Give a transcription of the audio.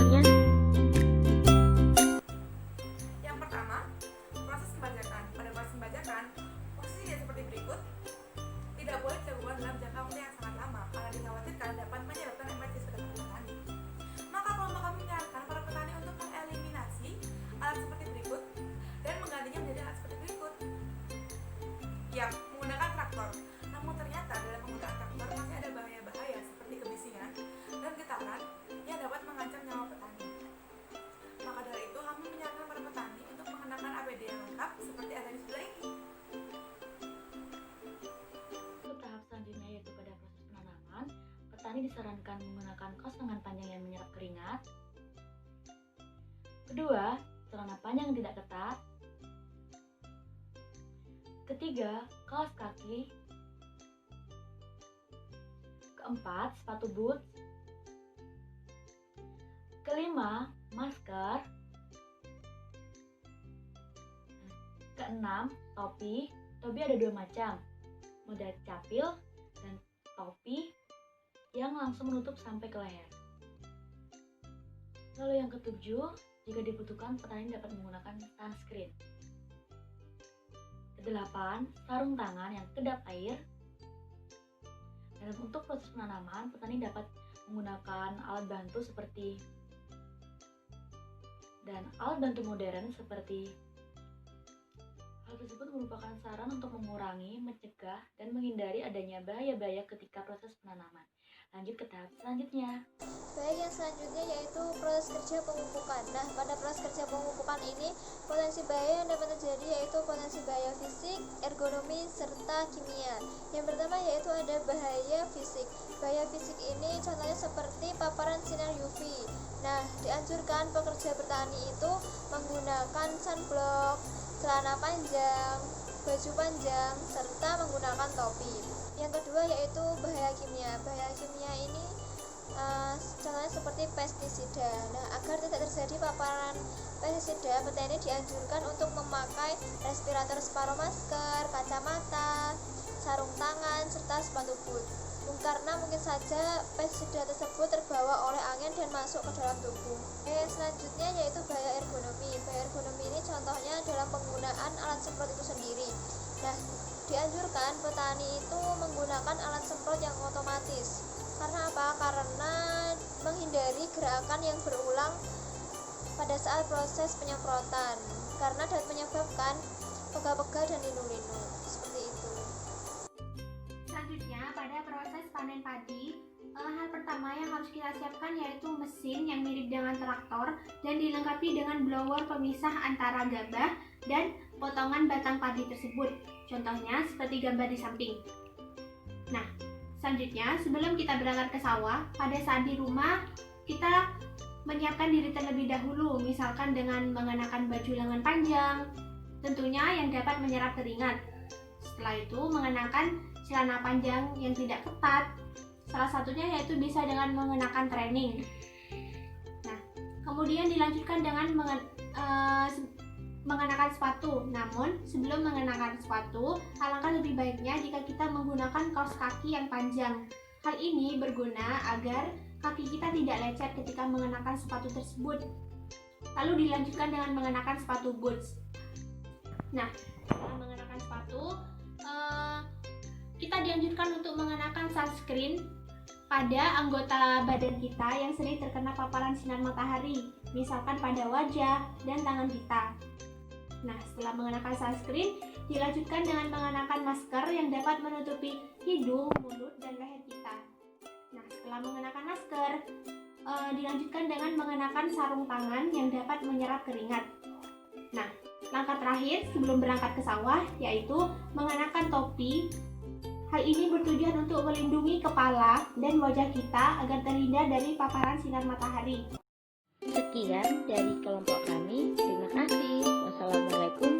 tutorialnya. Yang pertama, proses pembajakan. Pada proses pembajakan, posisinya seperti berikut. Tidak boleh dilakukan dalam jangka waktu yang sangat lama karena dikhawatirkan dapat menyebabkan emergensi pada para petani. Maka kelompok kami menyarankan para petani untuk mengeliminasi alat seperti berikut dan menggantinya menjadi alat seperti berikut. Yap, menggunakan traktor. Namun ternyata dalam menggunakan traktor masih ada bahaya-bahaya seperti kebisingan dan getaran yang dapat mengancam nyawa petani. Maka dari itu kami menyarankan para petani untuk mengenakan APD yang lengkap seperti ada di sebelah ini. Untuk tahap selanjutnya yaitu pada proses penanaman, petani disarankan menggunakan kaos lengan panjang yang menyerap keringat. Kedua, celana panjang yang tidak ketat. Ketiga, kaos kaki. Keempat, sepatu boots. Kelima, masker. Keenam, topi. Topi ada dua macam, model capil dan topi yang langsung menutup sampai ke leher. Lalu yang ketujuh, jika dibutuhkan petani dapat menggunakan sunscreen. Kedelapan, sarung tangan yang kedap air. Dan untuk proses penanaman, petani dapat menggunakan alat bantu seperti modern seperti. Hal tersebut merupakan saran untuk mengurangi, mencegah, dan menghindari adanya bahaya-bahaya ketika proses penanaman. Lanjut ke tahap selanjutnya. Baik, yang selanjutnya yaitu proses kerja pemupukan. Nah, pada proses kerja pemupukan ini, potensi bahaya yang dapat terjadi yaitu potensi bahaya fisik, ergonomi, serta kimia. Yang pertama yaitu ada bahaya fisik. Bahaya fisik ini contohnya seperti paparan sinar UV. Nah, dianjurkan pekerja bertani itu menggunakan sunblock, celana panjang, baju panjang, serta menggunakan topi. Yang kedua yaitu bahaya kimia. Bahaya kimia ini contohnya seperti pestisida. Nah, agar tidak terjadi paparan pestisida, petani dianjurkan untuk memakai respirator separuh masker, kacamata, sarung tangan, serta sepatu boot. Karena mungkin saja pestisida tersebut terbawa oleh angin dan masuk ke dalam tubuh. Yang selanjutnya yaitu bahaya ergonomi. Bahaya ergonomi ini contohnya dalam penggunaan alat semprot itu sendiri. Nah, dianjurkan petani itu menggunakan alat semprot yang otomatis. Karena apa? Karena menghindari gerakan yang berulang pada saat proses penyemprotan, karena dapat menyebabkan pegal-pegal dan linu-linu. Seperti itu. Selanjutnya, pada proses panen padi, hal pertama yang harus kita siapkan yaitu mesin yang mirip dengan traktor dan dilengkapi dengan blower pemisah antara gabah dan potongan batang padi tersebut. Contohnya seperti gambar di samping. Nah, selanjutnya, sebelum kita berangkat ke sawah, pada saat di rumah kita menyiapkan diri terlebih dahulu, misalkan dengan mengenakan baju lengan panjang, tentunya yang dapat menyerap keringat. Setelah itu, mengenakan celana panjang yang tidak ketat. Salah satunya yaitu bisa dengan mengenakan training. Nah, kemudian dilanjutkan dengan mengenakan sepatu. Namun, sebelum mengenakan sepatu, alangkah lebih baiknya jika kita menggunakan kaos kaki yang panjang. Hal ini berguna agar kaki kita tidak lecet ketika mengenakan sepatu tersebut. Lalu dilanjutkan dengan mengenakan sepatu boots. Nah, setelah mengenakan sepatu, kita dianjurkan untuk mengenakan sunscreen pada anggota badan kita yang sering terkena paparan sinar matahari, misalkan pada wajah dan tangan kita. Nah, setelah mengenakan sunscreen, dilanjutkan dengan mengenakan masker yang dapat menutupi hidung, mulut, dan leher kita. Nah, setelah mengenakan masker, dilanjutkan dengan mengenakan sarung tangan yang dapat menyerap keringat. Nah, langkah terakhir sebelum berangkat ke sawah yaitu mengenakan topi. Hal ini bertujuan untuk melindungi kepala dan wajah kita agar terhindar dari paparan sinar matahari. Sekian dari kelompok kami. Terima kasih. Wassalamualaikum